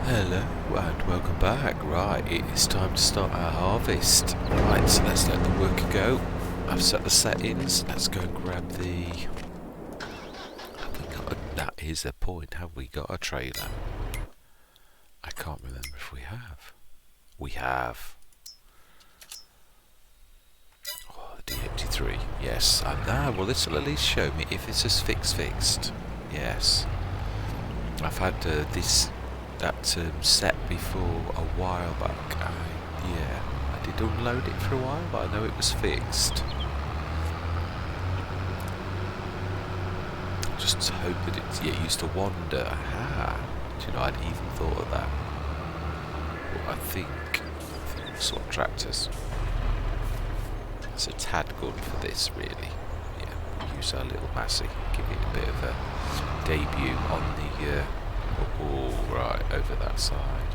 Hello and welcome back. Right, it is time to start our harvest. Right, so let's let the worker go. I've set the settings. Let's go and grab the... that is the point. Have we got a trailer? I can't remember if we have. We have. Oh, the D83. Yes. Well, this will at least show me if it's just fixed. Yes. I've had that set before a while back. I did unload it for a while, but I know it was fixed. Just hope that it used to wander. Aha! Do you know, I'd even thought of that. But I think we'll swap tractors. It's a tad good for this, really. Yeah, use our little Massey, give it a bit of a debut on the. Right, over that side.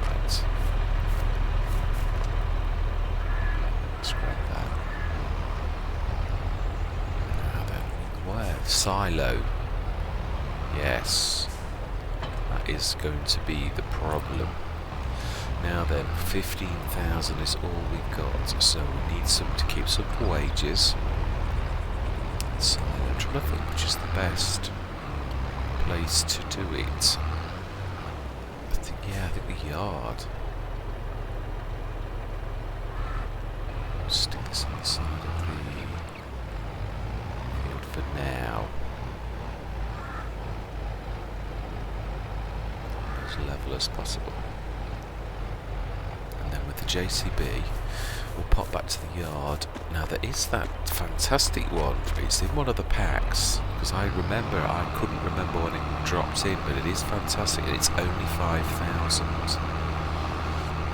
Right. Let's grab that. Now then, where? Silo. Yes. That is going to be the problem. Now then, 15,000 is all we've got, so we need some to keep some wages. So I'm trying to think which is the best place to do it. I think the yard. Stick this on the side of the field for now. As level as possible. And then with the JCB, we'll pop back to the yard. Now there is that fantastic one. It's in one of the packs, because I couldn't remember when it dropped in, but it is fantastic and it's only 5,000,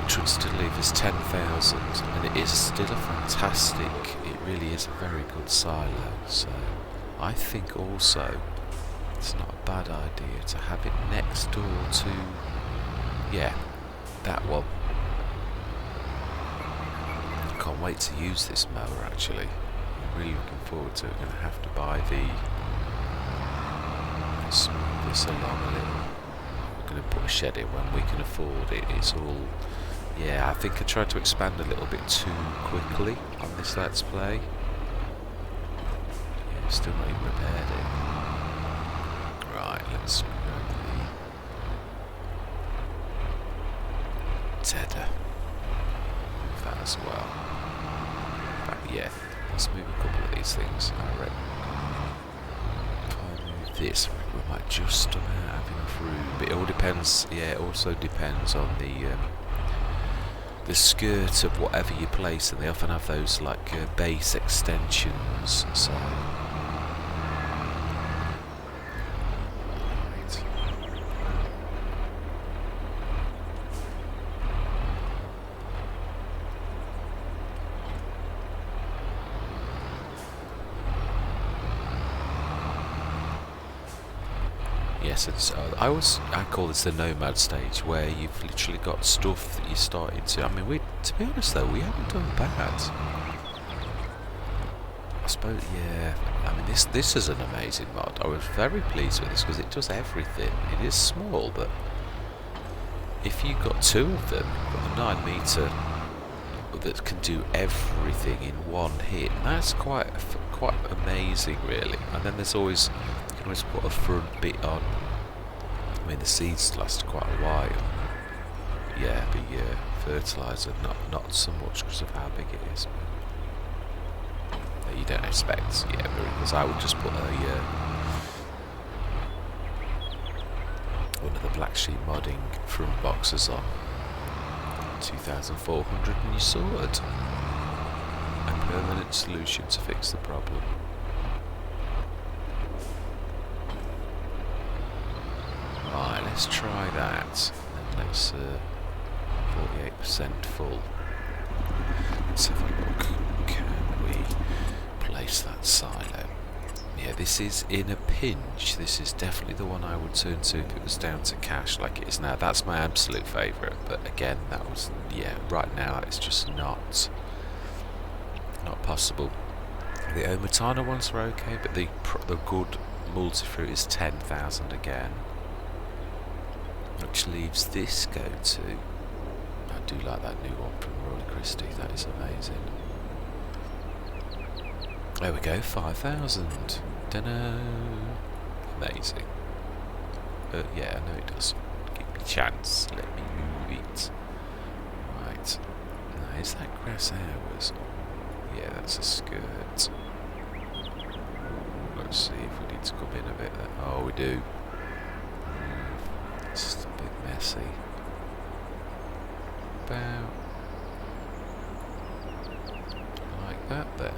which would still leave us 10,000, and it is still a fantastic, it really is a very good silo. So I think also it's not a bad idea to have it next door to, that one. Can't wait to use this mower actually. I'm really looking forward to it. I'm going to have to buy smooth this along a little. We're going to put a shed in when we can afford it. It's all, I think I tried to expand a little bit too quickly on this Let's Play. Still not even repaired it. Right, let's grab the tedder. Move that as well. Let's move a couple of these things, I reckon. If I move this, we might just about have enough room. But it all depends, it also depends on the skirt of whatever you place, and they often have those like base extensions, so... Yes, it's, I call this the nomad stage, where you've literally got stuff that you started to... I mean, to be honest though, we haven't done bad. I suppose, I mean, this is an amazing mod. I was very pleased with this because it does everything. It is small, but if you've got two of them, got a 9 metre that can do everything in one hit, that's quite amazing, really. And then there's always... You can always put a front bit on. I mean, the seeds last quite a while. The fertiliser not so much because of how big it is. But you don't expect, because I would just put one of the Black Sheep modding front boxes on. 2,400 and you're sorted. A permanent solution to fix the problem. Right, let's try that. And then let's 48% full. Let's have a look. Can we place that silo? Yeah, this is in a pinch. This is definitely the one I would turn to if it was down to cash like it is now. That's my absolute favourite. But again, that was right now it's just not possible. The Omatana ones were okay, but the good multi-fruit is 10,000 again. which leaves this go to. I do like that new one from Royal Christie, that is amazing. There we go, 5,000. Dunno. Amazing. Yeah, I know it does. Give me a chance, let me move it. Right. Now, is that grass ours? Yeah, that's a skirt. Let's see if we need to come in a bit. Oh, we do. It's just a bit messy. About like that then.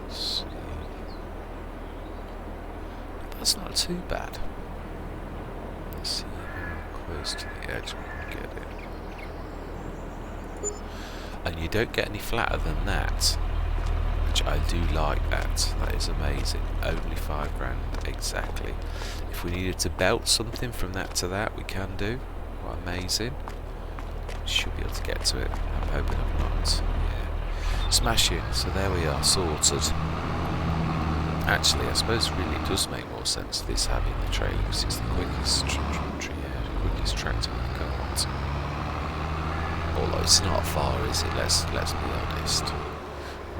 Let's see. That's not too bad. Let's see how close to the edge we can get it. And you don't get any flatter than that, which I do like that. That is amazing. Only £5,000 exactly. If we needed to belt something from that to that, we can do. What amazing. Should be able to get to it. I'm hoping I'm not. Yeah. Smashing. So there we are, sorted. Actually, I suppose really it does make more sense this having the trailer because it's the quickest quickest tractor we've got. Although it's not far, is it? Let's be honest.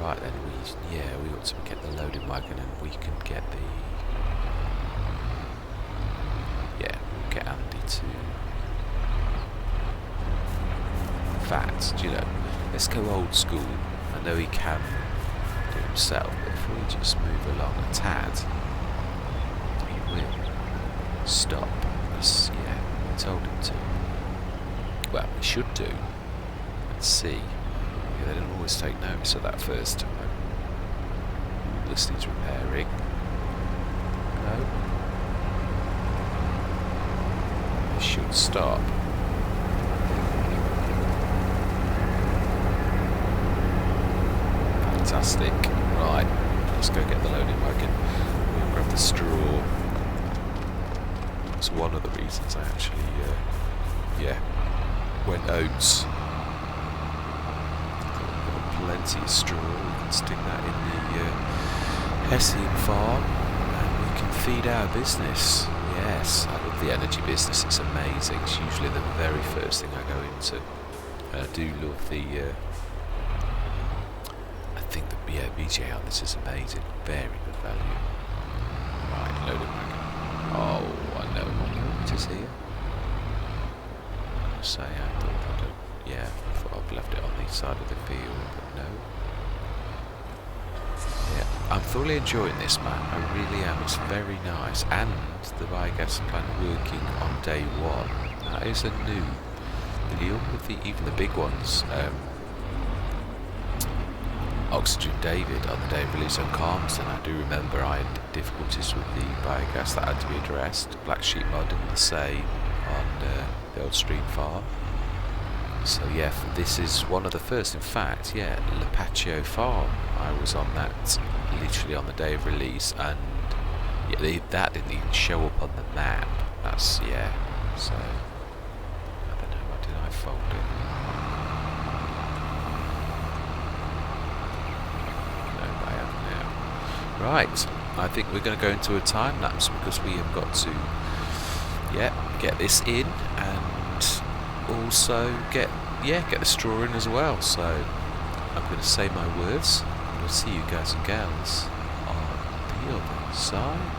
Right then, we ought to get the loading wagon and we can get the we'll get Andy to fat. Do you know? Let's go old school. I know he can do it himself, but if we just move along a tad, he will stop. Yeah, I told him to. Well, we should do. Let's see. Yeah, they don't always take notice of that first time. This needs repairing. No. It should stop. Fantastic. Right, let's go get the loading wagon. We'll grab the straw. That's one of the reasons I actually, went oats. Plenty of straw. We can stick that in the Hessian farm and we can feed our business. Yes, I love the energy business. It's amazing. It's usually the very first thing I go into. And I do love the I think the BJ on this is amazing. Very good value. Right, loading wagon. Oh, I know what it is here. Say I thought I've left it on the side of the field, but no. Yeah, I'm thoroughly enjoying this, man. I really am. It's very nice, and the biogas plant working on day one. That is a new deal with even the big ones. Oxygen David on the day of release on Calmston. I do remember I had difficulties with the biogas that had to be addressed. Black Sheep Mod did the same on the old Stream Farm. So yeah, this is one of the first. In fact, yeah, Lapaccio Farm. I was on that literally on the day of release, and yeah, that didn't even show up on the map. That's So I don't know. What did I fold it? No, I haven't now. Right, I think we're going to go into a time lapse because we have got to get this in and also get the straw in as well. So I'm going to say my words and we'll see you guys and gals on the other side.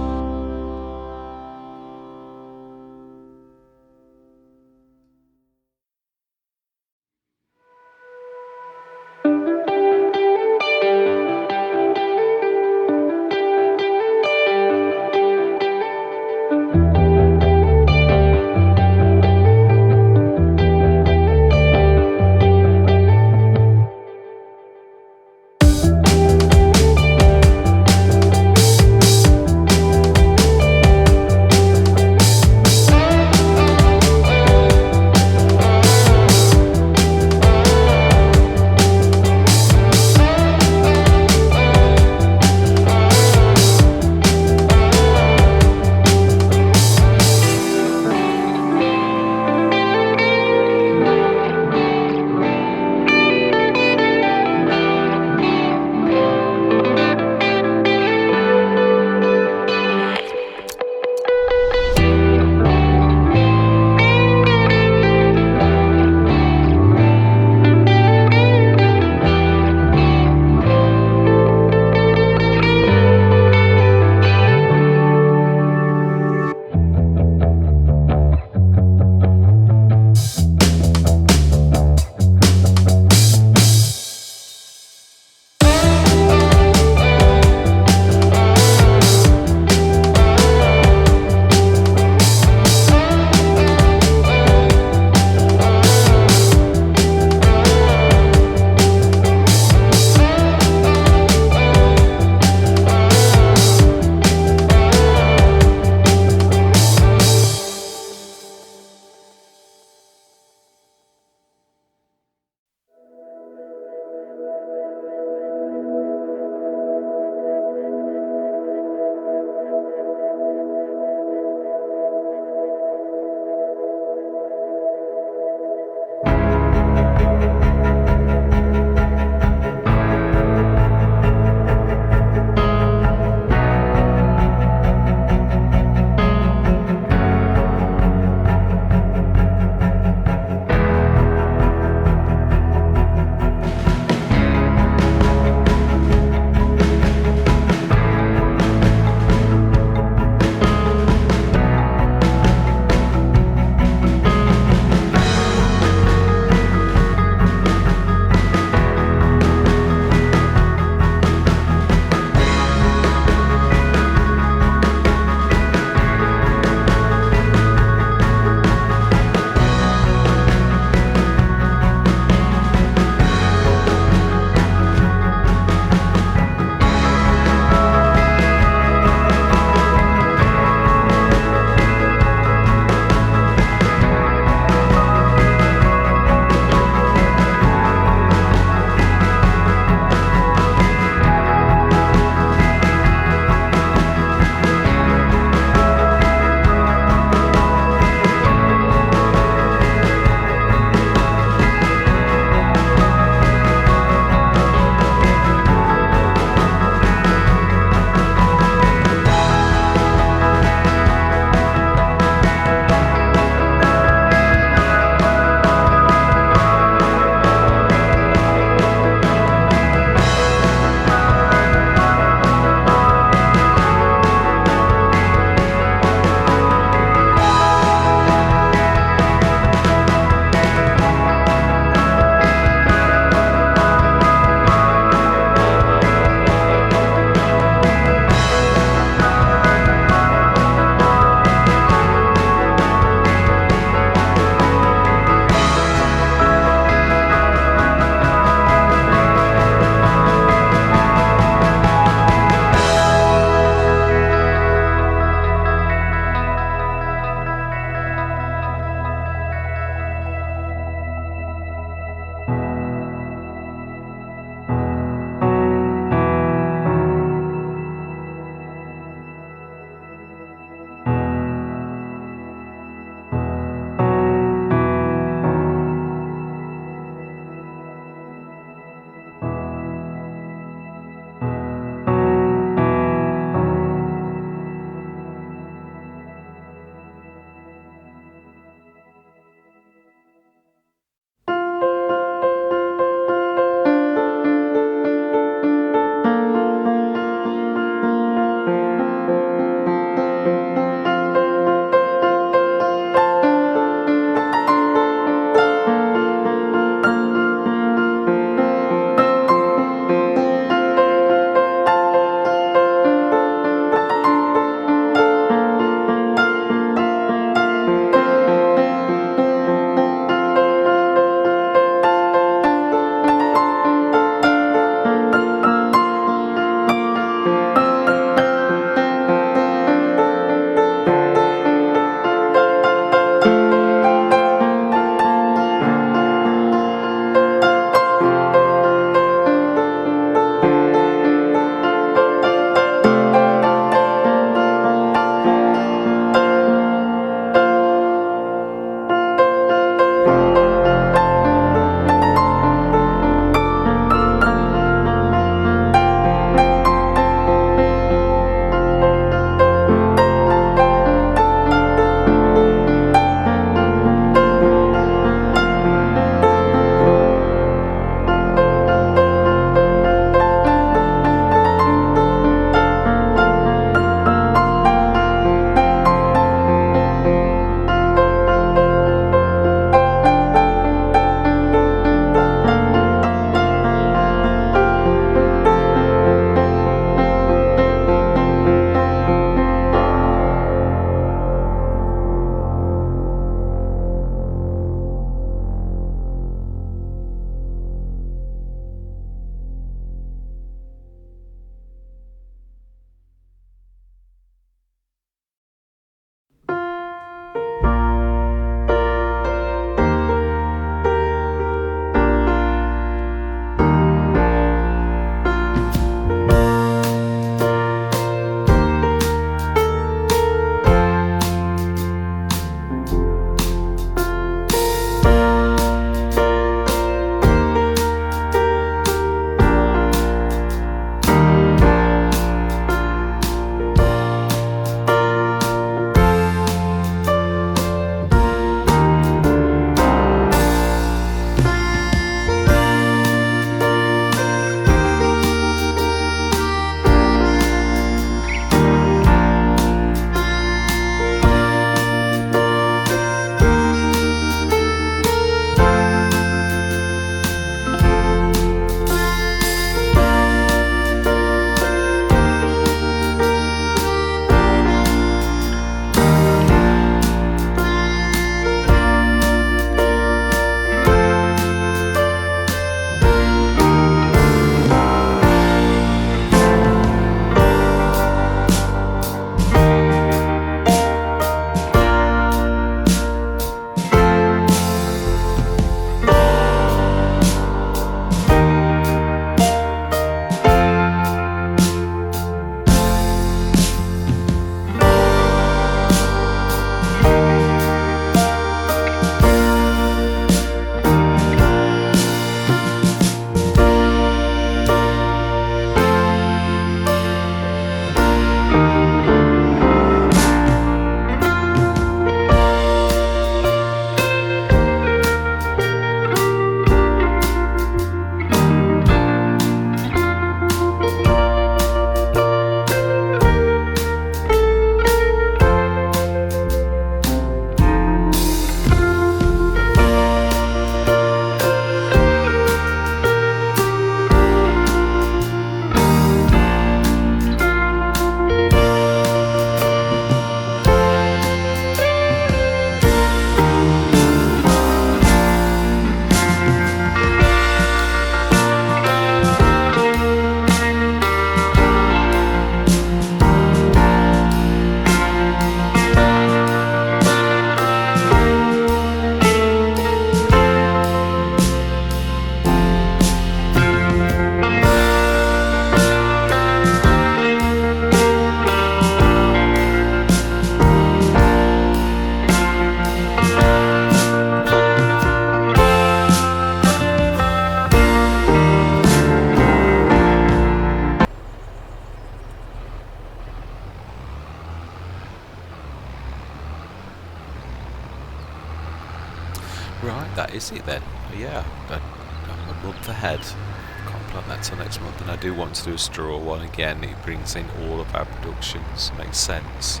Right, that is it then. Yeah, I'm a month ahead. Can't plan that till next month, and I do want to do a straw one again. It brings in all of our productions, makes sense.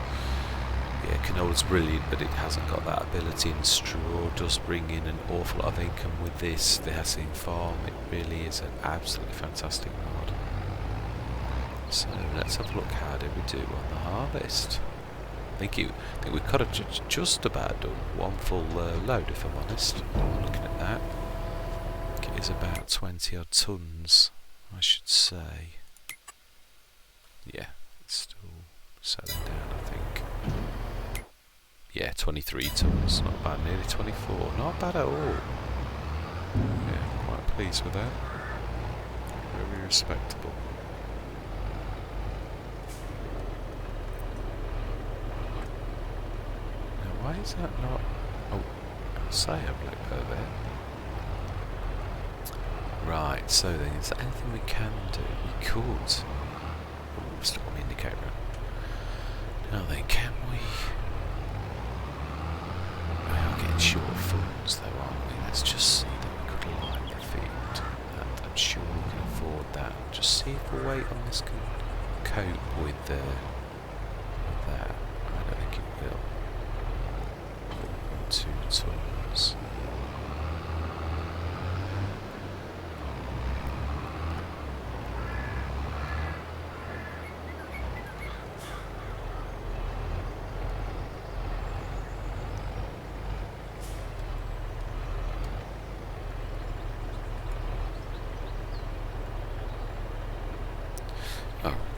Yeah, canola's brilliant, but it hasn't got that ability, and straw does bring in an awful lot of income with this. The Hessing farm, it really is an absolutely fantastic mod. So let's have a look. How did we do on the harvest? I think we could have just about done one full load, if I'm honest. Looking at that, I think it is about 20 odd tons, I should say. Yeah, it's still settling down, I think. Yeah, 23 tons, not bad. Nearly 24, not bad at all. Yeah, quite pleased with that. Very respectable. Why is that not... Oh, I'll say a blip over there. Right, so then, is there anything we can do? We could. Oh, we've still got the indicator on. Now then, can we... We are getting short of funds though, aren't we? Let's just see that we could line the field. And I'm sure we can afford that. Just see if the weight on this can cope with that. I don't think it will. 2 tons.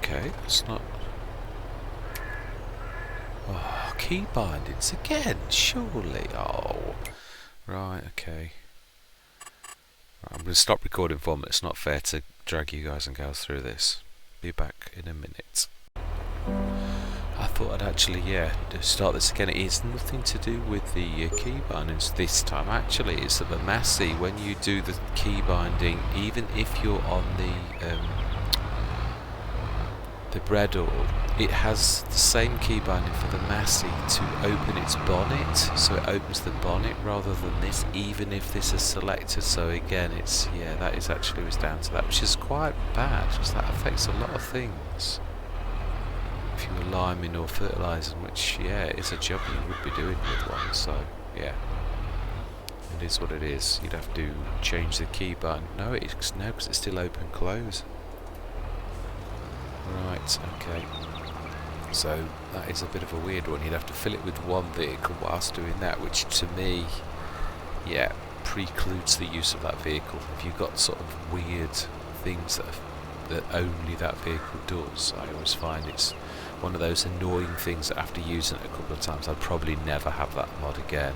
Okay, that's not... Oh, key bindings again, surely. Oh, right, okay. Right, I'm going to stop recording for a minute. It's not fair to drag you guys and gals through this. Be back in a minute. I thought I'd actually, start this again. It is nothing to do with the key bindings this time. Actually, it's the Massey. When you do the key binding, even if you're on the Bredor, it has the same key binding for the Massey to open its bonnet, so it opens the bonnet rather than this, even if this is selected. So again, it's, that is actually was down to that, which is quite bad, because that affects a lot of things. If you were liming or fertilising, which, is a job you would be doing with one, so, it is what it is. You'd have to change the key bind. No, because it's still open and close. Right, okay. So that is a bit of a weird one. You'd have to fill it with one vehicle whilst doing that, which to me, precludes the use of that vehicle. If you've got sort of weird things that only that vehicle does, I always find it's one of those annoying things that after using it a couple of times, I'd probably never have that mod again.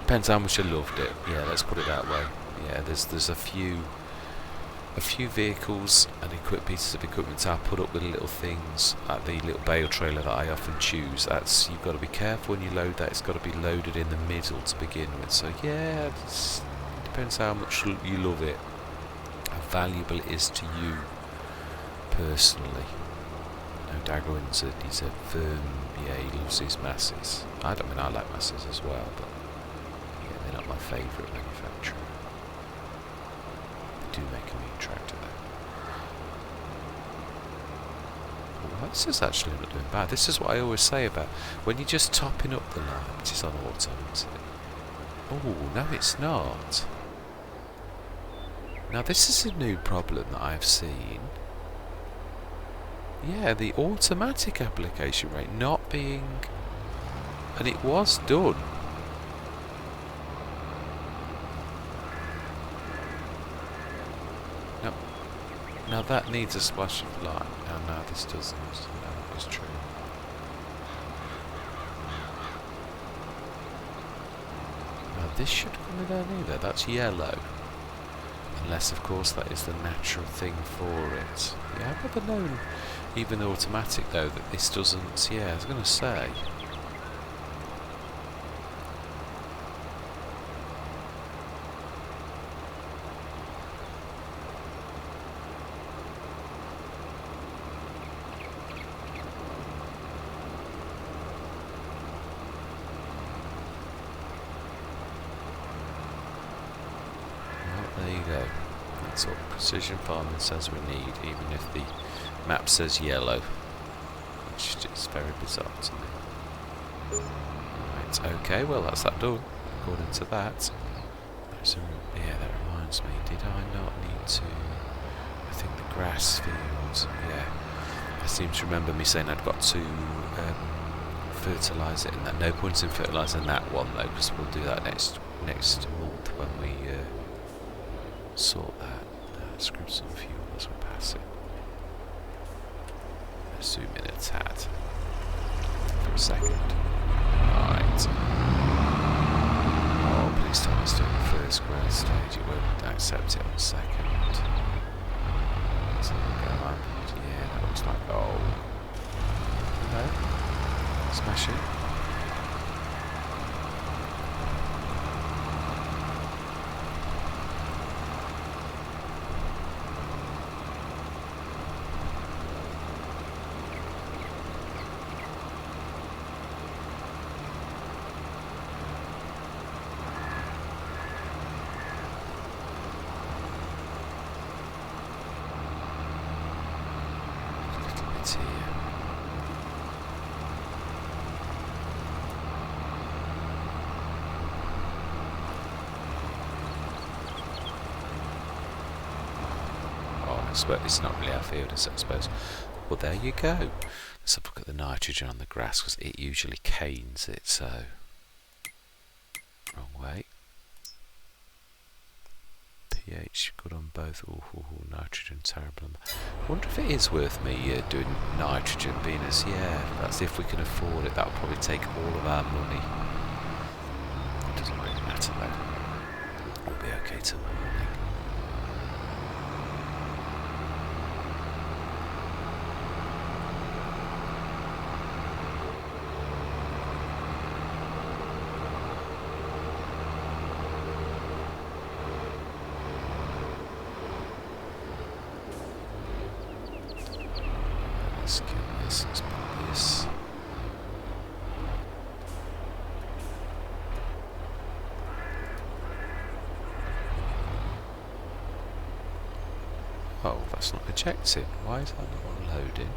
Depends how much I loved it. Yeah, let's put it that way. Yeah, there's a few vehicles and pieces of equipment I put up with little things at the little bale trailer that I often choose. You've got to be careful when you load that. It's got to be loaded in the middle to begin with. So it depends how much you love it, how valuable it is to you personally. Daggerwin's he's a firm, he loves his masses. I like masses as well, but they're not my favourite manufacturer. Do make a meat tractor though. Well, this is actually not doing bad. This is what I always say about when you're just topping up the line, which is on auto, isn't it? Oh, no it's not. Now this is a new problem that I've seen. Yeah, the automatic application rate not being... And it was done. Now that needs a splash of light. Oh, no, this doesn't. No, it's true. Now this should come down either. That's yellow. Unless, of course, that is the natural thing for it. Yeah, I've never known, even automatic though, that this doesn't... Yeah, I was going to say... go. That's what precision farming says we need, even if the map says yellow, which is very bizarre to me. Right, okay, well that's that done, according to that. So, yeah, that reminds me, did I not need to, I think the grass fields, yeah. I seem to remember me saying I'd got to fertilise it, and that no point in fertilising that one though, because we'll do that next month when we sort that. Screw some fuel as we pass it. Let's zoom in a tad for a second. Right. Oh, please tell me it's doing the first grade stage. It won't accept it on second. So we'll go on. Yeah, that looks like, oh. No. Smash it. But it's not really our field, is it, I suppose. Well, there you go. Let's have a look at the nitrogen on the grass, because it usually canes it, so... Wrong way. pH good on both. Ooh, nitrogen terrible. I wonder if it is worth me doing nitrogen, being as, yeah, that's if we can afford it. That'll probably take all of our money. It doesn't really matter though. We'll be okay till morning. Let's get this, let's put this. Oh, that's not ejected. Why is that not loading?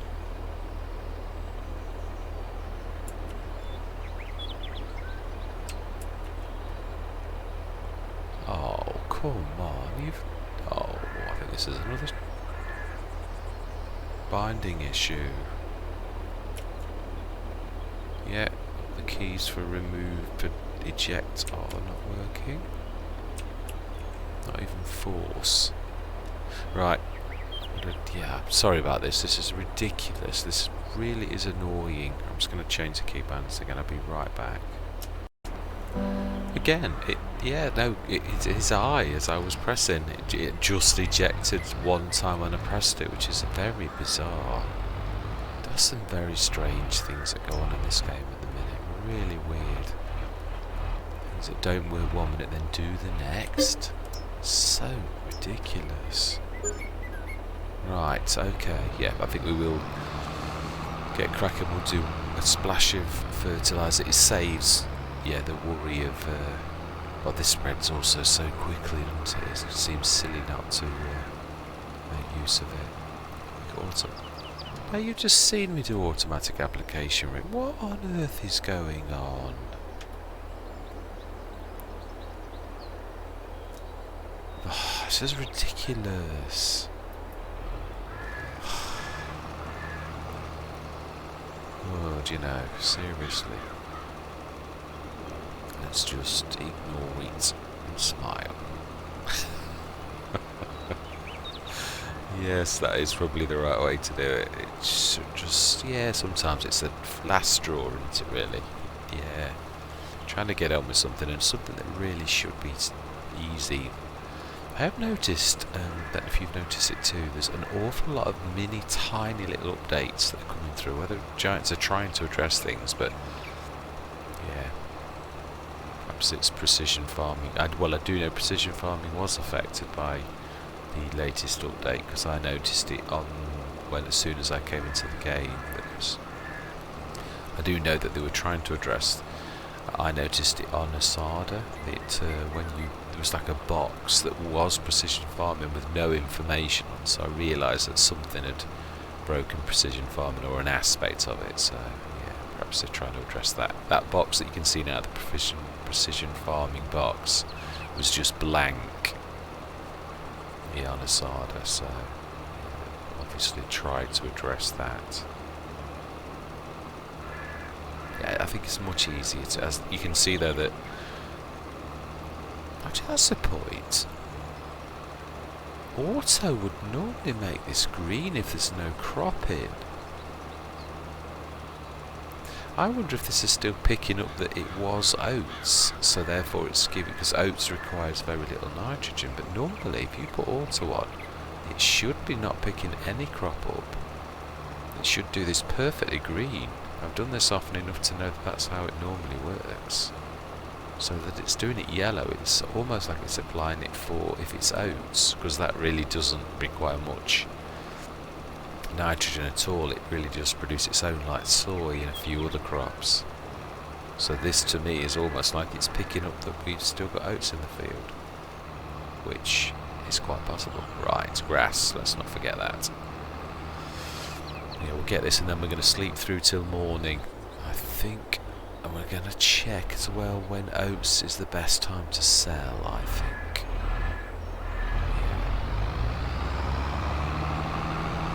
Oh, come on, oh, I think this is another binding issue. Yeah, the keys for remove, for eject are not working. Not even force. Right. Yeah, sorry about this. This is ridiculous. This really is annoying. I'm just going to change the keybands again. I'll be right back. Again, his eye as I was pressing, it just ejected one time when I pressed it, which is very bizarre. There's some very strange things that go on in this game at the minute. Really weird. Things that don't work one minute then do the next. So ridiculous. Right, okay, yeah, I think we will get cracking. We'll do a splash of fertiliser. It saves, yeah, the worry of, well, this spreads also so quickly, doesn't it? It seems silly not to make use of it. Now, you've just seen me do automatic application rate. What on earth is going on? Oh, this is ridiculous. Oh, do you know, seriously. Let's just ignore it and smile. Yes, that is probably the right way to do it. It's just, yeah, sometimes it's the last straw, isn't it, really? Yeah. Trying to get on with something, and something that really should be easy. I have noticed, that if you've noticed it too, there's an awful lot of mini, tiny little updates that are coming through. Whether Giants are trying to address things, but yeah, perhaps it's precision farming. Well, I do know precision farming was affected by the latest update, because I noticed it on as soon as I came into the game. But I do know that they were trying to address. I noticed it on Asada. When you there was like a box that was precision farming with no information on, so I realised that something had broken precision farming, or an aspect of it. So yeah, perhaps they're trying to address that. That box that you can see now, the precision farming box, was just blank. Yeah, on Asada, so obviously tried to address that. Yeah, I think it's much easier to, as you can see though, that actually that's the point. Auto would normally make this green if there's no crop in. I wonder if this is still picking up that it was oats, so therefore it's giving, because oats requires very little nitrogen, but normally if you put auto on, it should be not picking any crop up. It should do this perfectly green. I've done this often enough to know that that's how it normally works. So that it's doing it yellow, it's almost like it's applying it for if it's oats, because that really doesn't require much nitrogen at all. It really just produces its own, like soy and a few other crops. So this to me is almost like it's picking up that we've still got oats in the field, which is quite possible. Right, it's grass, let's not forget that. Yeah, we'll get this and then we're going to sleep through till morning, I think. And we're going to check as well when oats is the best time to sell, I think.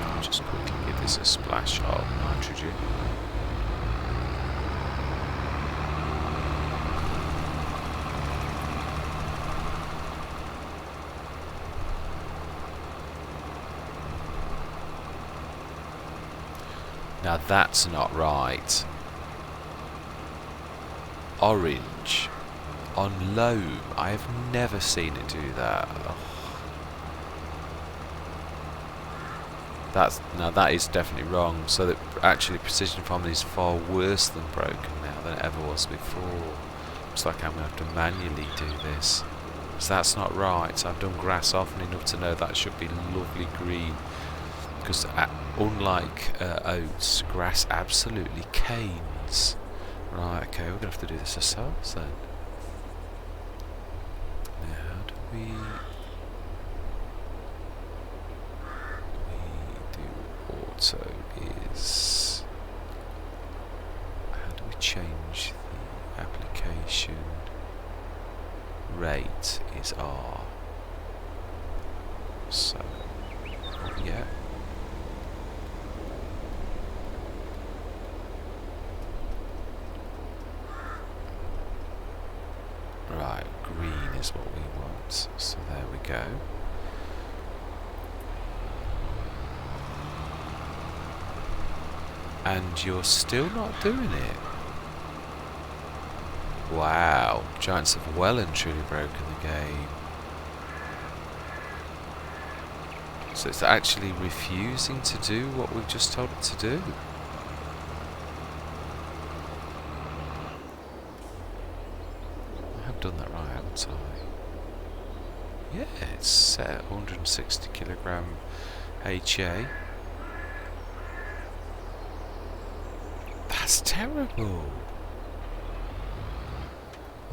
I'll just quickly give this a splash of nitrogen. Now that's not right. Orange on loam. I have never seen it do that. Oh. Now that is definitely wrong. So that actually precision farming is far worse than broken now than it ever was before. Looks like I'm going to have to manually do this. So that's not right. I've done grass often enough to know that should be lovely green. Because unlike oats, grass absolutely canes. Right, okay, we're going to have to do this ourselves then. Now, how do we do auto is... How do we change the application? Rate is R. So, yeah. Right, green is what we want, so there we go. And you're still not doing it. Wow, Giants have well and truly broken the game. So it's actually refusing to do what we've just told it to do. Done that right, haven't I? Yeah, it's set at 160 kilogram HA. That's terrible.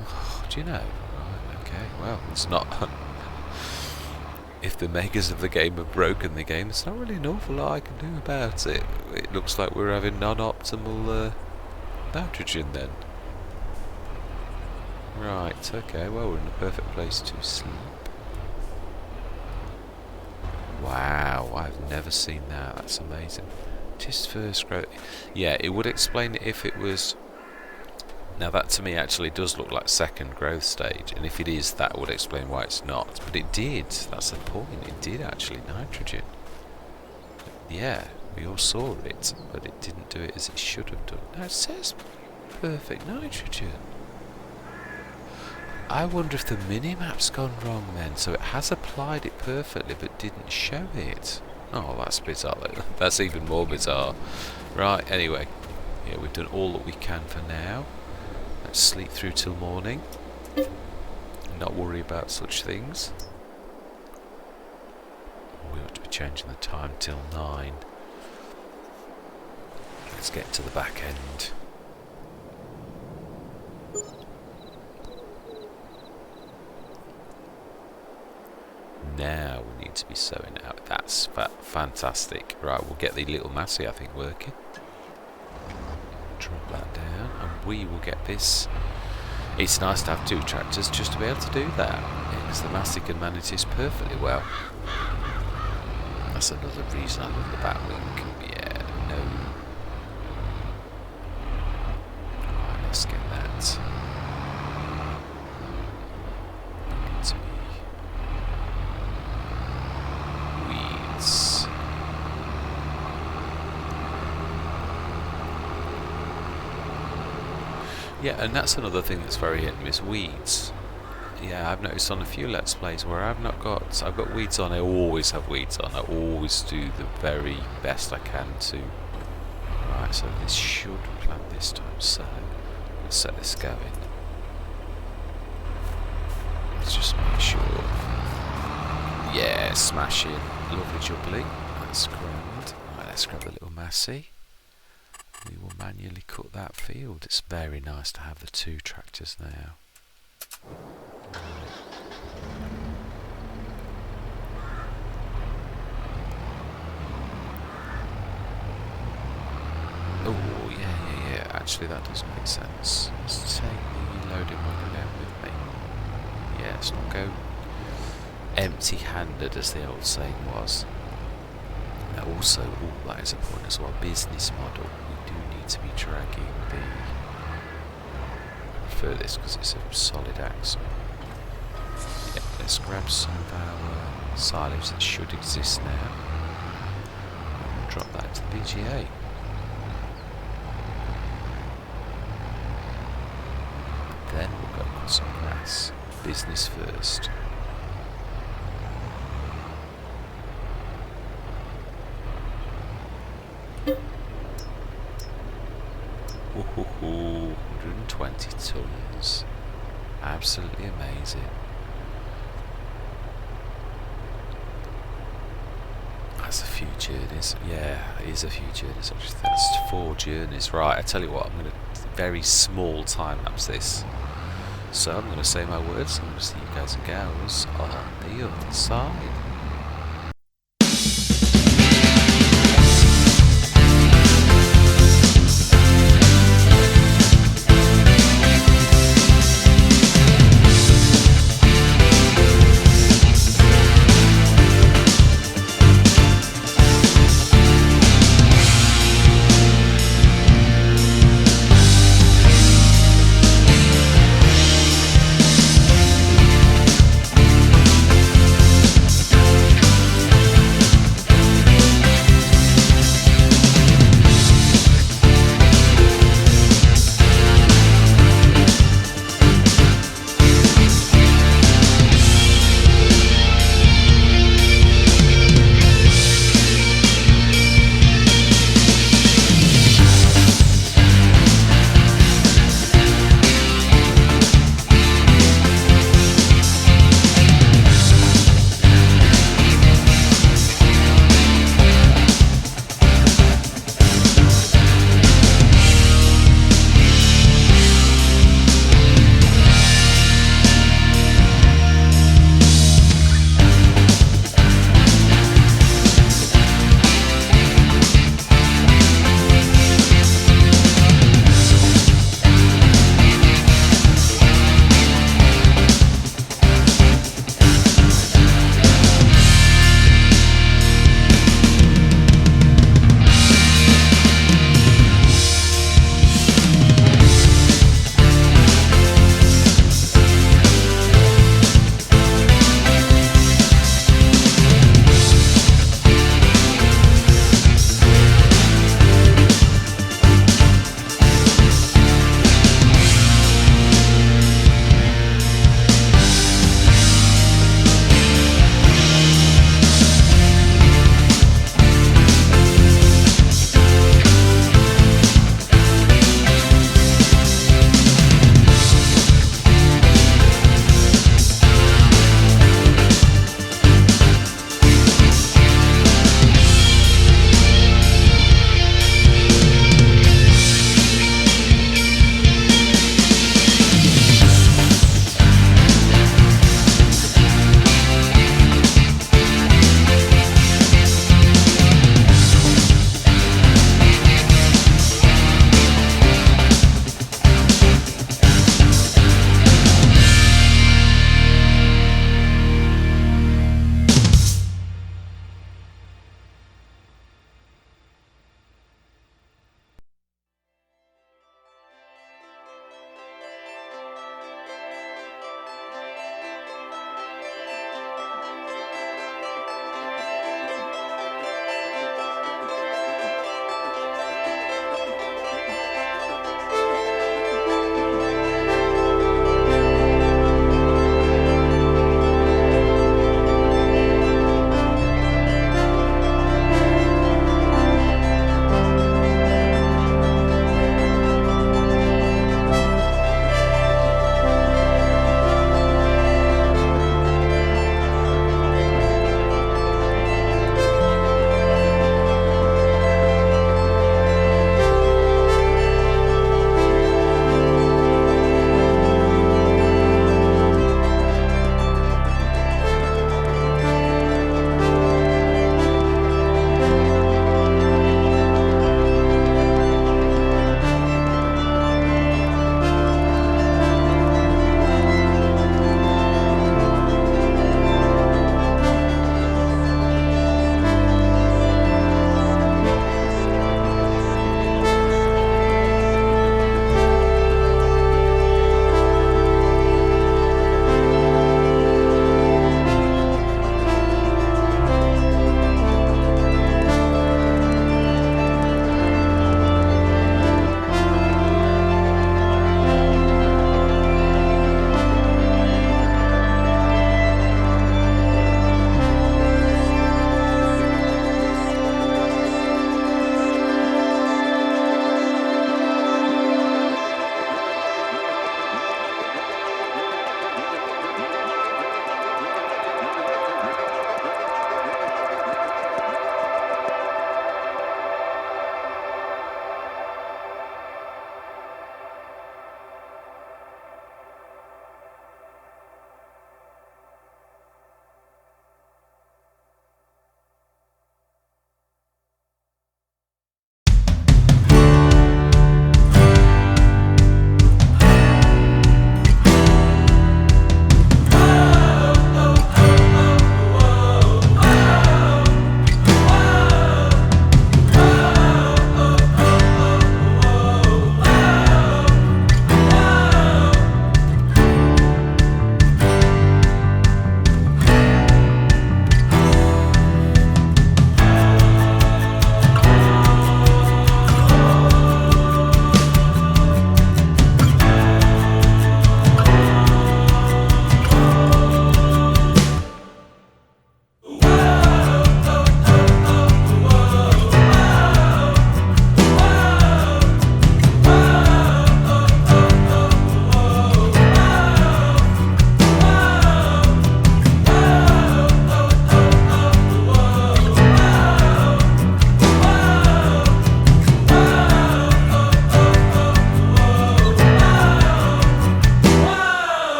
Oh, do you know? Right, okay, well, it's not. If the makers of the game have broken the game, there's not really an awful lot I can do about it. It looks like we're having non-optimal nitrogen then. Right, okay, well we're in the perfect place to sleep. Wow, I've never seen that, that's amazing. Just first growth. Yeah, it would explain it if it was... Now that to me actually does look like second growth stage, and if it is, that would explain why it's not. But it did, that's the point, it did actually nitrogen. Yeah, we all saw it, but it didn't do it as it should have done. Now it says perfect nitrogen. I wonder if the minimap's gone wrong then, so it has applied it perfectly but didn't show it. Oh, that's bizarre. That's even more bizarre. Right, anyway, yeah, we've done all that we can for now. Let's sleep through till morning and not worry about such things. We ought to be changing the time till 9. Let's get to the back end. to be sewing out. That's fantastic. Right, we'll get the little Massey, I think, working. Drop that down, and we will get this. It's nice to have 2 tractors just to be able to do that, because the Massey can manage this perfectly well. That's another reason I love the Batwing. Yeah, no. Right, let's get that. Into weeds. Yeah, and that's another thing that's very hit and miss, weeds. Yeah, I've noticed on a few Let's Plays where I've got weeds on, I always have weeds on. I always do the very best I can to. Right, so this should plant this time, so let's set this going. Let's just make sure. Yeah, smashing. Lovely jubbly. That's grand. Right, let's grab the little Massey. We will manually cut that field. It's very nice to have the 2 tractors now. Oh, yeah. Actually, that does make sense. Let's take the loading wagon out with me. Yeah, let's not go empty-handed, as the old saying was. Now also, that is a point as well, business model. We do need to be dragging the... I prefer this because it's a solid axle. Yeah, let's grab some of our silage that should exist now. And we'll drop that to the BGA. Then we'll go cut some grass. Business first. Ooh, 120 tons. Absolutely amazing. That's a few journeys. Yeah, it is a few journeys. Actually, that's 4 journeys. Right, I tell you what, I'm going to very small time lapse this. So I'm going to say my words. I'm going to see you guys and gals on the other side.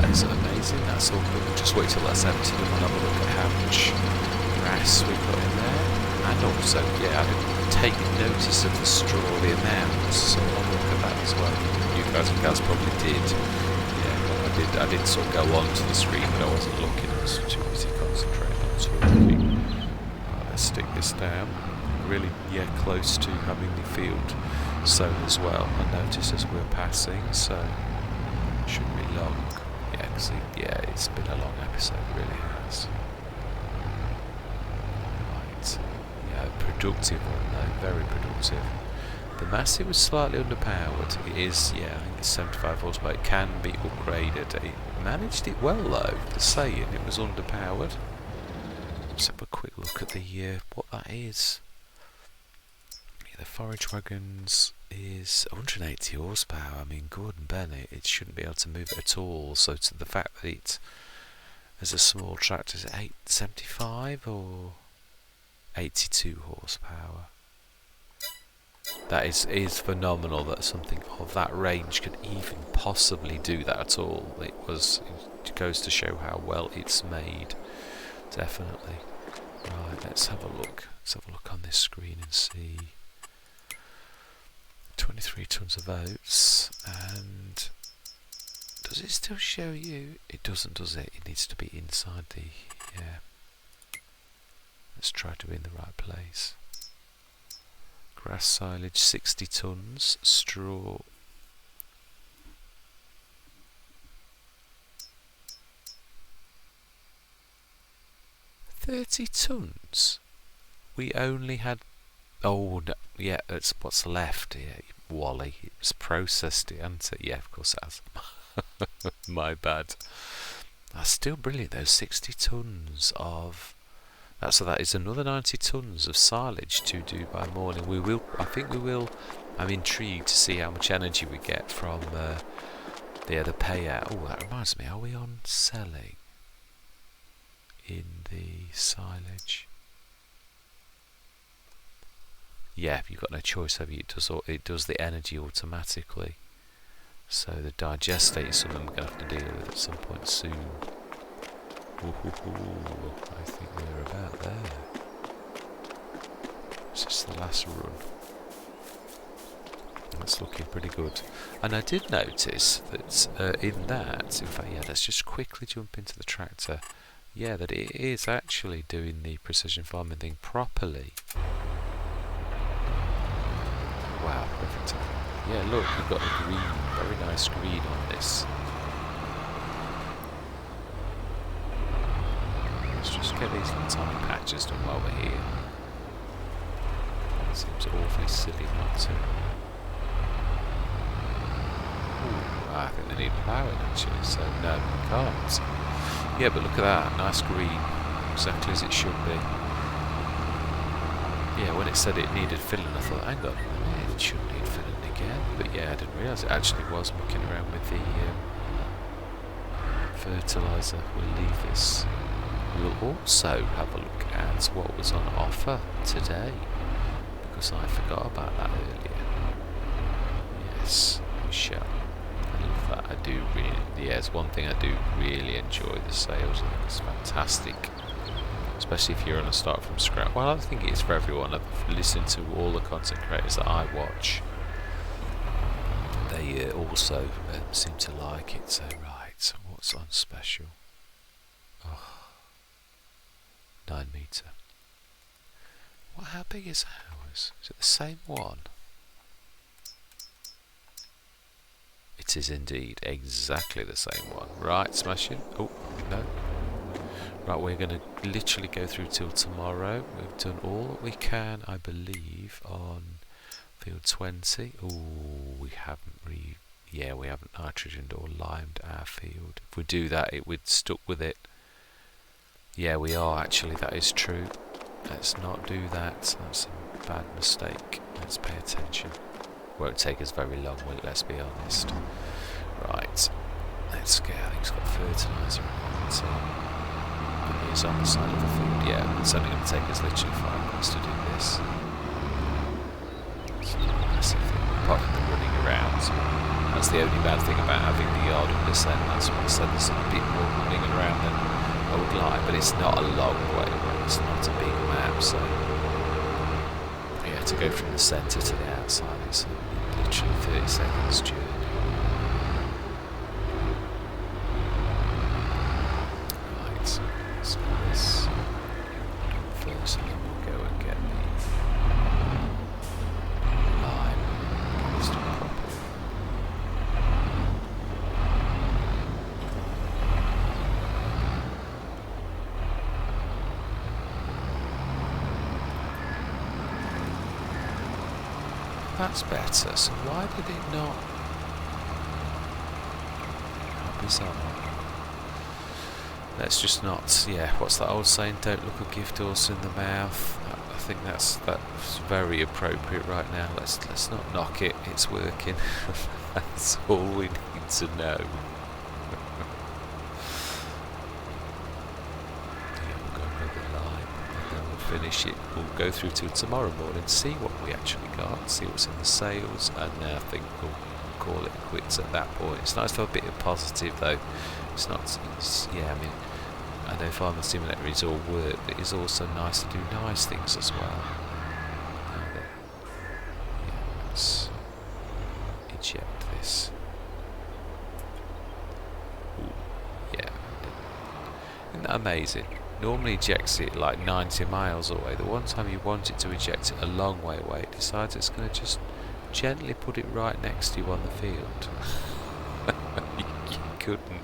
that is amazing. That's all good. Just wait till that's empty and we'll have a look at how much grass we put in there. And also, yeah, I didn't take notice of the straw, the amount, so I'll look at that as well. You guys and gals probably did. Yeah, I did sort of go onto the screen, but I wasn't looking. I was too busy concentrating on talking. Right, let's stick this down. Really, yeah, close to having the field sown as well. I noticed as we're passing, so it shouldn't be long. Yeah, cause it's been a long episode, it really has. Right, yeah, productive one though, very productive. The Massey was slightly underpowered. It is, yeah, I think it's 75 horsepower. It can be upgraded. It managed it well though, just saying it was underpowered. Let's have a quick look at the what that is. The forage wagons is 180 horsepower. I mean, Gordon Bennett, it shouldn't be able to move it at all. So to the fact that it as a small tractor is 875 or 82 horsepower. That is phenomenal that something of that range could even possibly do that at all. It goes to show how well it's made. Definitely. Right, let's have a look. Let's have a look on this screen and see. 23 tons of oats, and does it still show you? It doesn't, does it? It needs to be inside the, yeah. Let's try to be in the right place. Grass silage 60 tons, straw 30 tons. We only had, oh no, yeah, that's what's left. Yeah, Wally, it's processed it, hasn't it? Yeah, of course it has. My bad. That's still brilliant though. 60 tons of that, so that is another 90 tons of silage to do by morning. I think we will. I'm intrigued to see how much energy we get from the payout. Oh, that reminds me. Are we on selling in the silage? Yeah, you've got no choice over it. It does the energy automatically. So the digestate is something we're going to have to deal with at some point soon. Ooh, I think we're about there. This is the last run. That's looking pretty good. And I did notice that in fact, yeah, let's just quickly jump into the tractor. Yeah, that it is actually doing the precision farming thing properly. Wow, perfect. Yeah, look, we've got a green, very nice green on this. Let's just get these little tiny patches done while we're here. It seems awfully silly not to. Ooh, I think they need plowing actually, so no, we can't. Yeah, but look at that, nice green, exactly as it should be. Yeah, when it said it needed filling, I thought, hang on, it shouldn't need filling again. But yeah, I didn't realise it actually was mucking around with the fertiliser. We'll leave this. We'll also have a look at what was on offer today, because I forgot about that earlier. Yes, we shall. I love that. I do really, yeah, it's one thing I do really enjoy, the sales. I think it's fantastic. Especially if you're on a start from scratch. Well, I think it is for everyone. I've listened to all the content creators that I watch. They also seem to like it. So, right, so what's on special? Oh, 9 metre. What? How big is ours? Is it the same one? It is indeed exactly the same one. Right, smashing. Oh, no. Right, we're going to literally go through till tomorrow. We've done all that we can, I believe, on field 20. Oh, we haven't we haven't nitrogened or limed our field. If we do that, we'd stuck with it. Yeah, we are actually, that is true. Let's not do that. That's a bad mistake. Let's pay attention. Won't take us very long, will it? Let's be honest. Right, let's go. I think it's got fertiliser in it. So it's on the side of the field. Yeah, it's only going to take us literally 5 minutes to do this. It's not a massive thing, apart from the running around. That's the only bad thing about having the yard on this end. That's why I said there's a bit more running around than I would like, but it's not a long way away. It's not a big map, so yeah, to go from the centre to the outside, it's literally 30 seconds journey. Right, let's do this first, and then we'll go and get the lime. Get this done properly. That's better, so why did it not? How bizarre. Let's just not, yeah, what's that old saying, don't look a gift horse in the mouth. I think that's very appropriate right now. Let's not knock it, it's working. That's all we need to know. Finish it, we'll go through to tomorrow morning, see what we actually got, see what's in the sales, and I think we'll call it quits at that point. It's nice to have a bit of positive though. It's not, yeah, I mean, I know Farming Simulator is all work, but it is also nice to do nice things as well. Yeah, let's eject this. Ooh, yeah, isn't that amazing? Normally ejects it like 90 miles away. The one time you want it to eject it a long way away, it decides it's going to just gently put it right next to you on the field. You couldn't.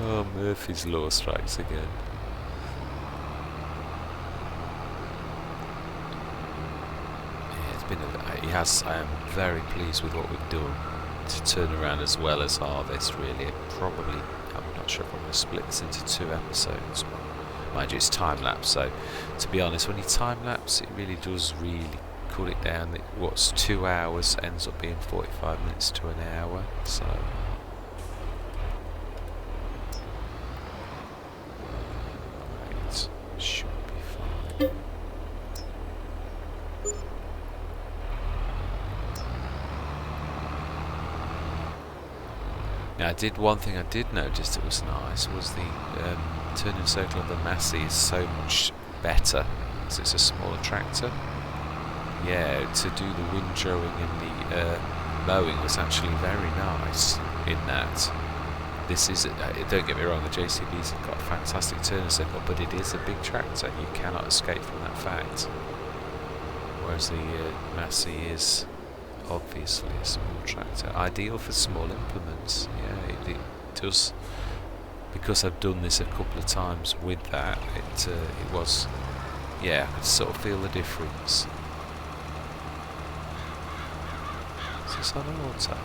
Oh, Murphy's Law strikes again. Yeah, it's been I am very pleased with what we've done to turn around as well as harvest, really. Probably, I'm not sure if I'm going to split this into 2 episodes. Mind you, it's time-lapse, so to be honest, when you time-lapse, it really does cut it down. What's 2 hours ends up being 45 minutes to an hour, so... Right, should be fine. Now, one thing I did notice that was nice was the turning circle of the Massey is so much better because it's a smaller tractor. Yeah, to do the windrowing and the mowing was actually very nice in that. This is, don't get me wrong, the JCB's got a fantastic turning circle, but it is a big tractor and you cannot escape from that fact. Whereas the Massey is obviously a small tractor, ideal for small implements. Yeah, it does, because I've done this a couple of times with that, it was, yeah, I could sort of feel the difference. Is this on an auto?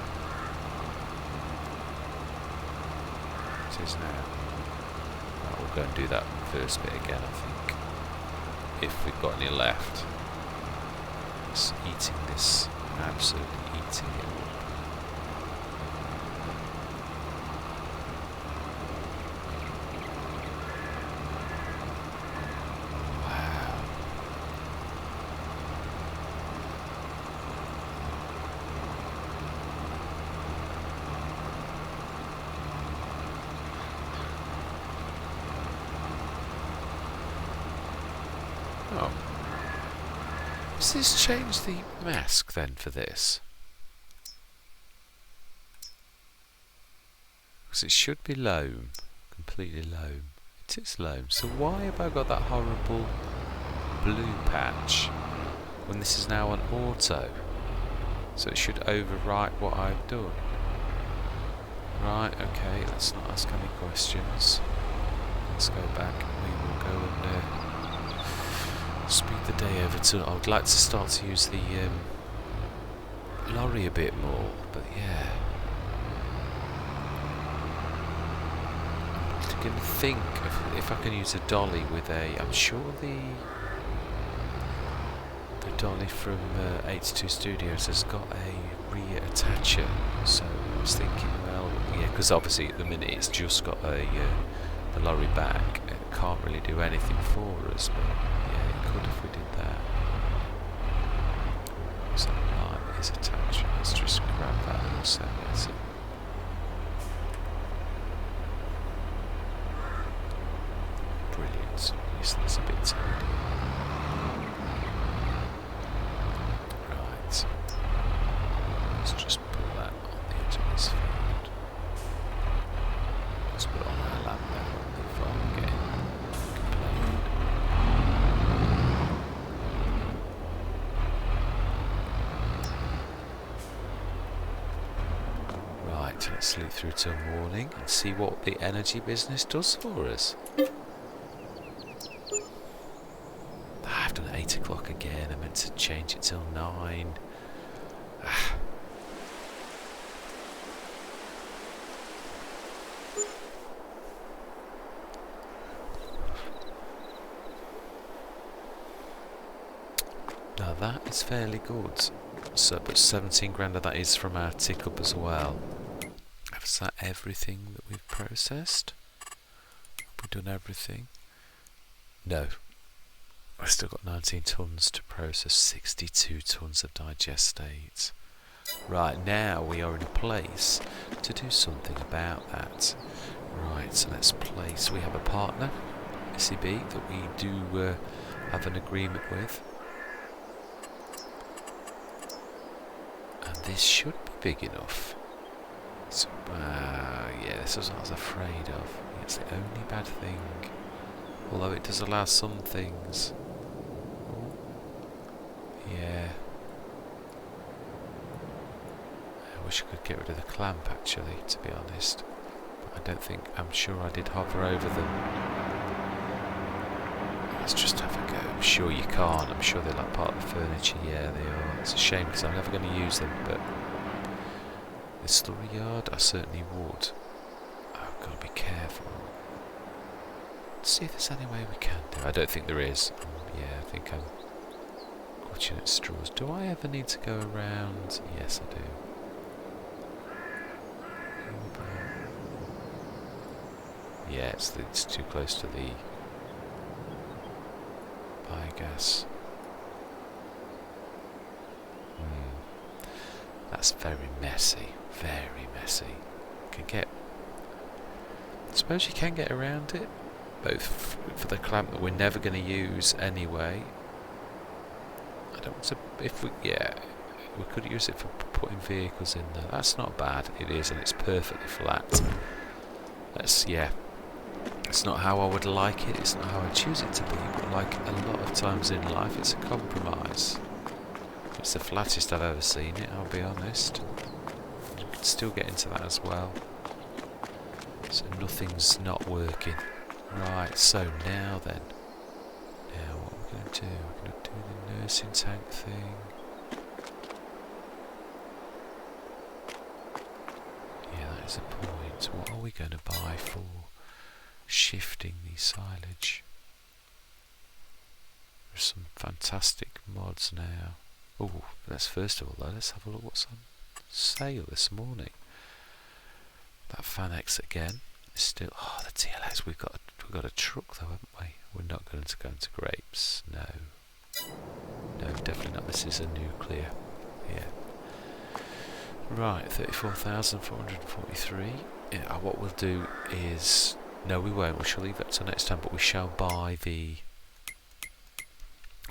It is now. Right, we'll go and do that first bit again, I think, if we've got any left. It's eating this. Absolutely eating it up. Wow. Oh. Does this change the mask then for this? Because it should be loam, completely loam. It is loam, so why have I got that horrible blue patch when this is now on auto? So it should overwrite what I've done. Right, okay, let's not ask any questions. Let's go back and we will go and speed the day over to... I would like to start to use the lorry a bit more, but yeah. I'm going to think if I can use a dolly with a... I'm sure the dolly from 82 Studios has got a rear attacher, so I was thinking, well, yeah, because obviously at the minute it's just got the lorry back. It can't really do anything for us, but yeah, it could if we did that. So the line is attached. Let's just grab that and so yes. Brilliant. Yes, that's a bit tidy. Right. Let's just put that on the edge of this field. Let's put it on our land now before we get complaining. Right, let's sleep through till morning and see what the energy business does for us. I've done 8 o'clock again. I meant to change it till 9. Now that is fairly good. So, but 17 grand of that is from our tick up as well. Is that everything that we've processed? Have we done everything? No. I've still got 19 tonnes to process, 62 tonnes of digestate. Right, now we are in a place to do something about that. Right, so let's place, we have a partner, SEB, that we do have an agreement with. And this should be big enough. So, yeah, this is what I was afraid of. It's the only bad thing. Although it does allow some things. Yeah. I wish I could get rid of the clamp actually, to be honest. But I don't think, I'm sure I did hover over them. Let's just have a go. I'm sure you can't. I'm sure they're like part of the furniture. Yeah, they are. It's a shame because I'm never going to use them, but the slurry yard, I certainly would. I've got to be careful. Let's see if there's any way we can do. I don't think there is. Yeah, I think I'm clutching at straws. Do I ever need to go around? Yes, I do. Yeah, it's too close to the biogas. That's very messy. Very messy. I suppose you can get around it, both for the clamp that we're never going to use anyway. I don't want to. We could use it for putting vehicles in there. That's not bad. It is, and it's perfectly flat. It's not how I would like it. It's not how I choose it to be. But like a lot of times in life, it's a compromise. It's the flattest I've ever seen it, I'll be honest. You can still get into that as well. So nothing's not working. Right, so now then. Now what we're going to do, we're going to do the nursing tank thing. Yeah, that is a point. What are we going to buy for shifting the silage? There's some fantastic mods now. Oh, let's first of all though, let's have a look what's on sale this morning. That Fan X again is still. Oh, the TLX. We've got a truck though, haven't we? We're not going to go into grapes. No, definitely not. This is a nuclear. Yeah. Right, 34,443. Yeah. What we'll do is no, we won't. We shall leave that till next time. But we shall buy the.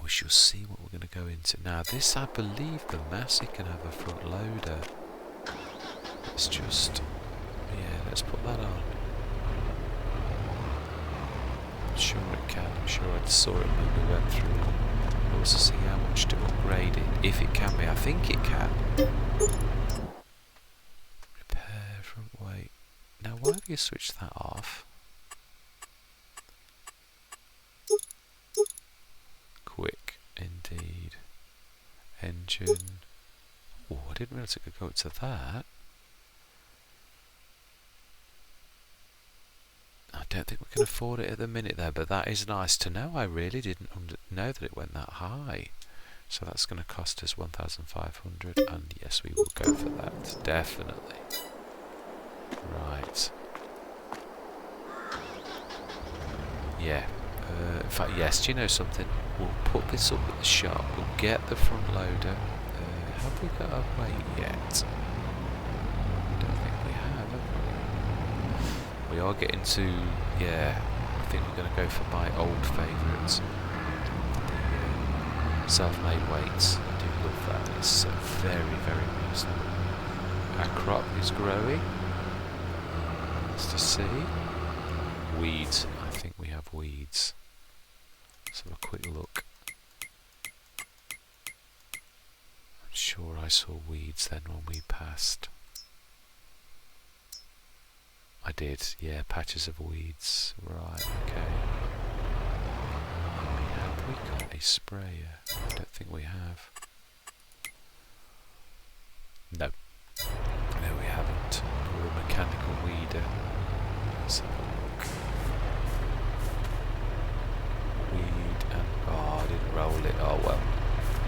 We shall see what we're going to go into. Now this, I believe the Massey can have a front loader. Let's just, let's put that on. I'm sure it can. I'm sure I saw it when we went through. We'll also see how much to upgrade it. If it can be, I think it can. Repair front weight. Now why have you switched that off? Quick, indeed. Engine. Oh, I didn't realise it could go up to that. I don't think we can afford it at the minute there, but that is nice to know. I really didn't know that it went that high. So that's going to cost us 1,500, and yes, we will go for that, definitely. Right. Yeah. In fact, yes, do you know something? We'll put this up at the shop. We'll get the front loader. Have we got a weight yet? are getting to, yeah, I think we're going to go for my old favourites, the self-made weights. I do love that. It's very, very reasonable. Our crop is growing. Let's just see. Weeds. I think we have weeds. Let's have a quick look. I'm sure I saw weeds then when we passed. I did, yeah, patches of weeds. Right, okay. Have we got a sprayer? I don't think we have. No. No, we haven't. Or a mechanical weeder. Let's have a look. Weed and... oh, I didn't roll it. Oh well.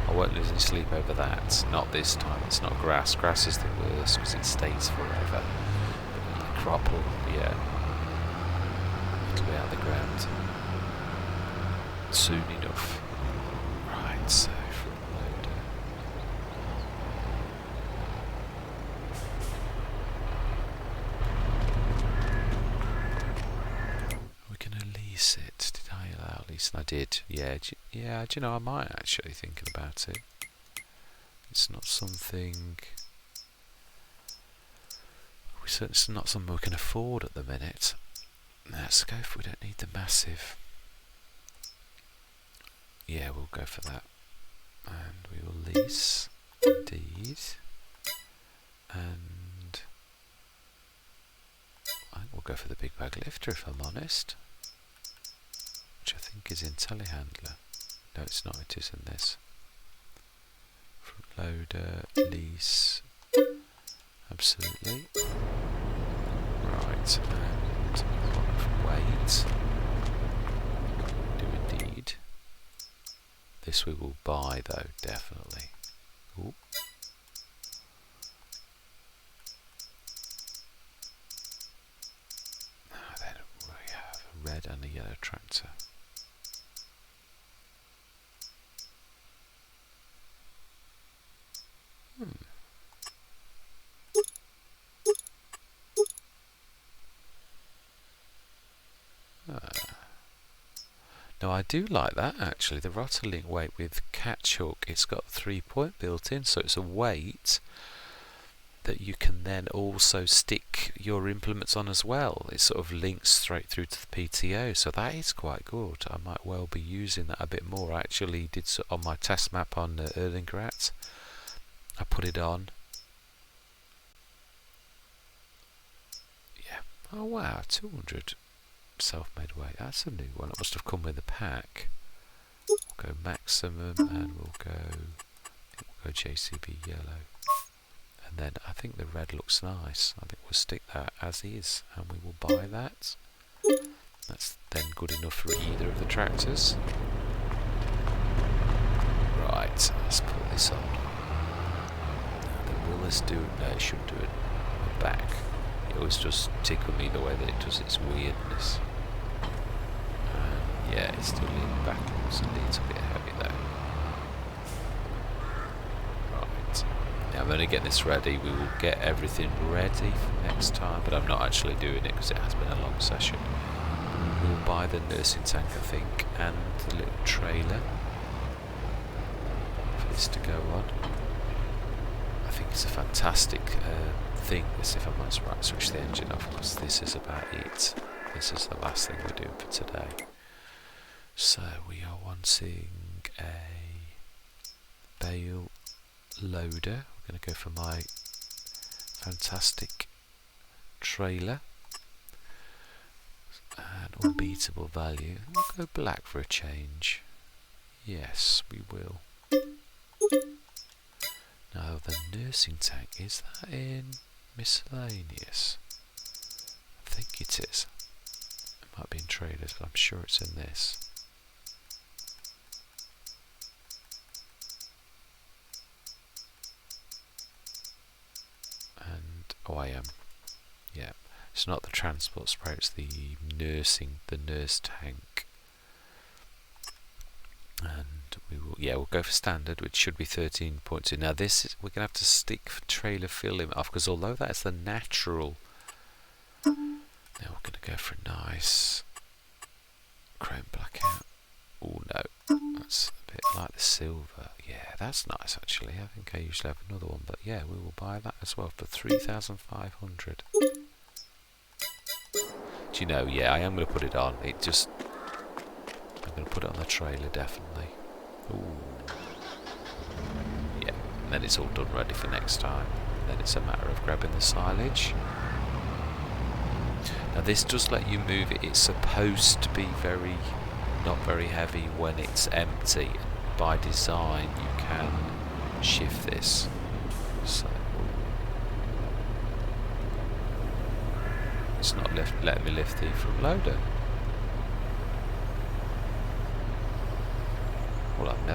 I won't lose any sleep over that. Not this time. It's not grass. Grass is the worst because it stays forever. Crop will, yeah, it'll be out of the ground soon enough. Right, so front loader. We're going to lease it. Did I allow leasing? I did. Yeah, yeah. Do you know, I might actually thinking about it. It's not something. It's not something we can afford at the minute. Let's go if we don't need the massive. Yeah, we'll go for that. And we will lease. Indeed. And I think we'll go for the big bag lifter if I'm honest. Which I think is in telehandler. No, it's not. It is in this. Front loader, lease. Absolutely. Right, and weight. Do indeed. This we will buy though, definitely. Ooh. Then we have a red and a yellow tractor. Now I do like that actually, the Rotterlink weight with catch hook. It's got 3-point built in, so it's a weight that you can then also stick your implements on as well. It sort of links straight through to the PTO, so that is quite good. I might well be using that a bit more. I actually did so on my test map on Erlingrat. I put it on. Yeah. Oh wow, 200. Self-made weight. That's a new one. It must have come with a pack. We'll go maximum and we'll go JCB yellow. And then I think the red looks nice. I think we'll stick that as is and we will buy that. That's then good enough for either of the tractors. Right, let's put this on. Now then will this do it? No, it should do it back. It always does tickle me the way that it does its weirdness. Yeah, it's still leaning backwards, a little bit heavy though. Right, now I'm only getting this ready. We will get everything ready for next time, but I'm not actually doing it because it has been a long session. We'll buy the nursing tank, I think, and the little trailer for this to go on. I think it's a fantastic thing. This, if I must right, switch the engine off because this is about it. This is the last thing we're doing for today. So we are wanting a bale loader. We're going to go for my fantastic trailer. And unbeatable value. We'll go black for a change. Yes, we will. Now the nursing tank, is that in miscellaneous? I think it is. It might be in traders, but I'm sure it's in this. And oh, I am. Yeah, it's not the transport spray; it's the nurse tank. And we will, yeah, we'll go for standard, which should be 13.2. Now this is, we're gonna have to stick trailer fill limit off because although that's the natural Now we're going to go for a nice chrome blackout. Oh no, that's a bit like the silver. Yeah, that's nice actually. I think I usually have another one, but yeah, we will buy that as well for 3,500. Do you know, yeah, I am going to put it on. I'm going to put it on the trailer, definitely. Ooh. Yeah, and then it's all done, ready for next time. Then it's a matter of grabbing the silage. Now this does let you move it. It's supposed to be not very heavy when it's empty. By design, you can shift this. So it's not letting me lift the front loader. Well, I've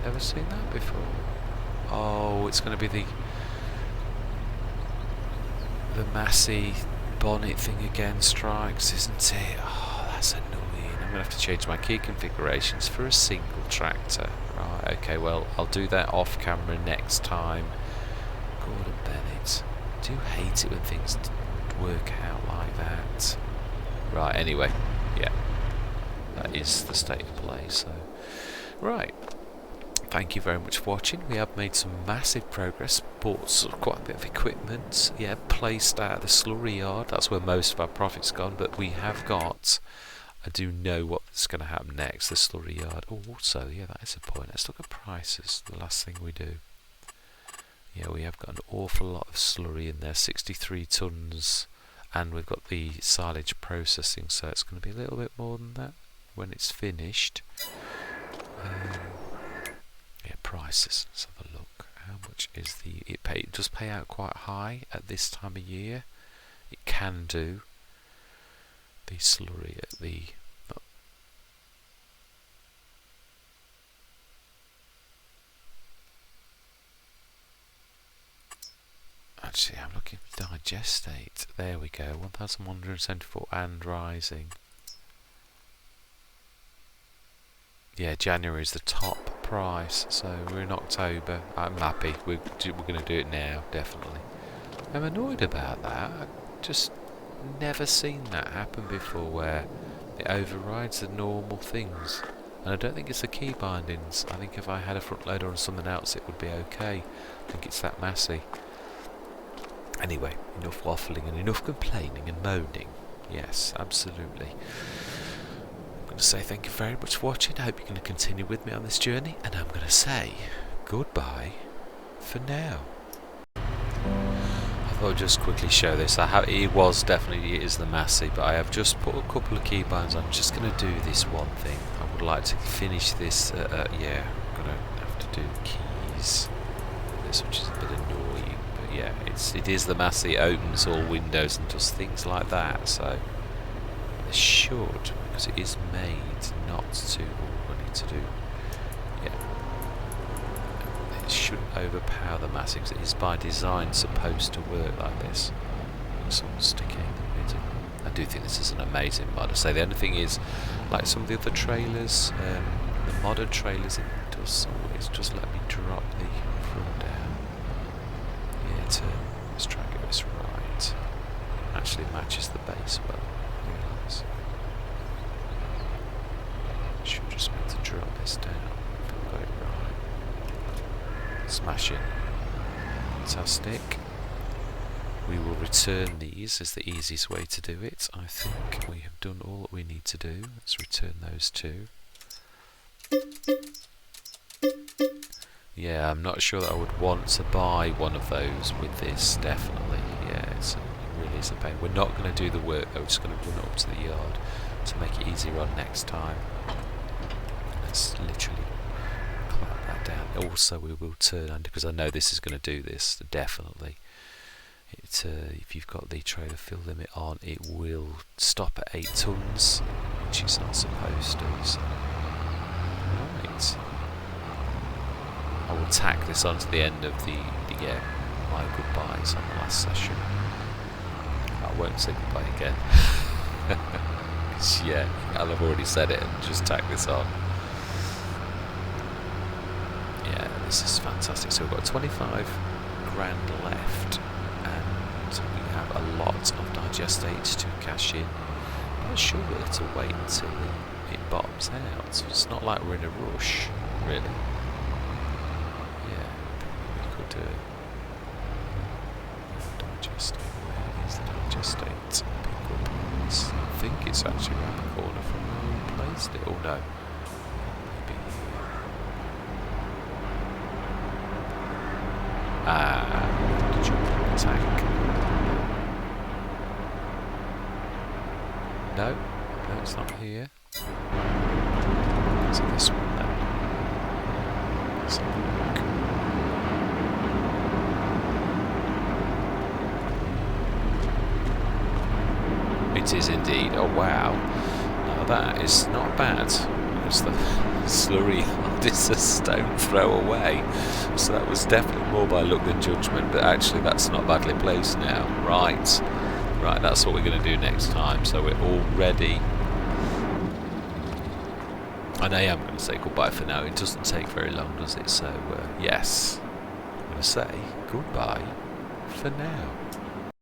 never seen that before. Oh, it's going to be the Massey bonnet thing again. Strikes, isn't it? Oh, that's annoying. I'm going to have to change my key configurations for a single tractor. Right, okay, well, I'll do that off camera next time. Gordon Bennett. I do hate it when things work out like that. Right, anyway, yeah. That is the state of play, so... Right. Thank you very much for watching. We have made some massive progress, bought quite a bit of equipment, yeah, placed out of the slurry yard. That's where most of our profit's gone, but we have got, I do know what's going to happen next, the slurry yard. Oh, also, yeah, that is a point. Let's look at prices, the last thing we do. Yeah, we have got an awful lot of slurry in there, 63 tonnes, and we've got the silage processing, so it's going to be a little bit more than that when it's finished. Yeah, prices. Let's have a look. How much is it does pay out quite high at this time of year. It can do. The slurry at the actually, I'm looking for digestate. There we go. 1,174 and rising. Yeah, January is the top price, so we're in October. I'm happy. We're going to do it now, definitely. I'm annoyed about that. I've just never seen that happen before, where it overrides the normal things. And I don't think it's the key bindings. I think if I had a front loader on something else, it would be okay. I think it's that Massey. Anyway, enough waffling and enough complaining and moaning. Yes, absolutely. I'm going to say thank you very much for watching. I hope you're going to continue with me on this journey, and I'm going to say goodbye for now. I thought I'd just quickly show this. It is the Massey, but I have just put a couple of key binds on. I'm just going to do this one thing. I would like to finish this. Yeah, I'm going to have to do keys, which is a bit annoying. But yeah, it is the Massey. It opens all windows and does things like that. So it should. Because it is made not to, what I need to do, yeah, it shouldn't overpower the Massey, because it is by design supposed to work like this. Sort of sticking in the middle. I do think this is an amazing mod. I say the only thing is, like some of the other trailers, the modern trailers, it does always just let me drop the front down. Yeah, let's try and get this right. Actually matches the base well, I realise. Should just need to drop this down if I've got it right. Smashing. Fantastic. We will return these as the easiest way to do it. I think we have done all that we need to do. Let's return those two. Yeah, I'm not sure that I would want to buy one of those with this, definitely. Yeah, it really is a pain. We're not going to do the work though, we're just going to run it up to the yard to make it easier on next time. Let's literally clap that down. Also, we will turn, because I know this is going to do this, definitely. If you've got the trailer fill limit on, it will stop at 8 tonnes, which it's not supposed to. So. Right. I will tack this onto the end of my goodbyes on the last session. I won't say goodbye again. Yeah, I'll have already said it and just tack this on. Yeah, this is fantastic. So we've got 25 grand left, and we have a lot of digestates to cash in. I'm not sure whether to wait until it bottoms out. It's not like we're in a rush, really. Yeah, we could do it. Digestate, where is the digestate? Pick up price. I think it's actually around the corner from where we placed it. Oh no. Maybe here. The jump in the tank. No, it's not here. Is it this one then? Let's have a look. It is indeed. Oh wow. Now that is not bad. It's the slurry hardest a stone throw away. So that was definitely more by luck than judgment, but actually that's not badly placed now. Right. Right, that's what we're going to do next time. So we're all ready. And I am going to say goodbye for now. It doesn't take very long, does it? So, yes. I'm going to say goodbye for now.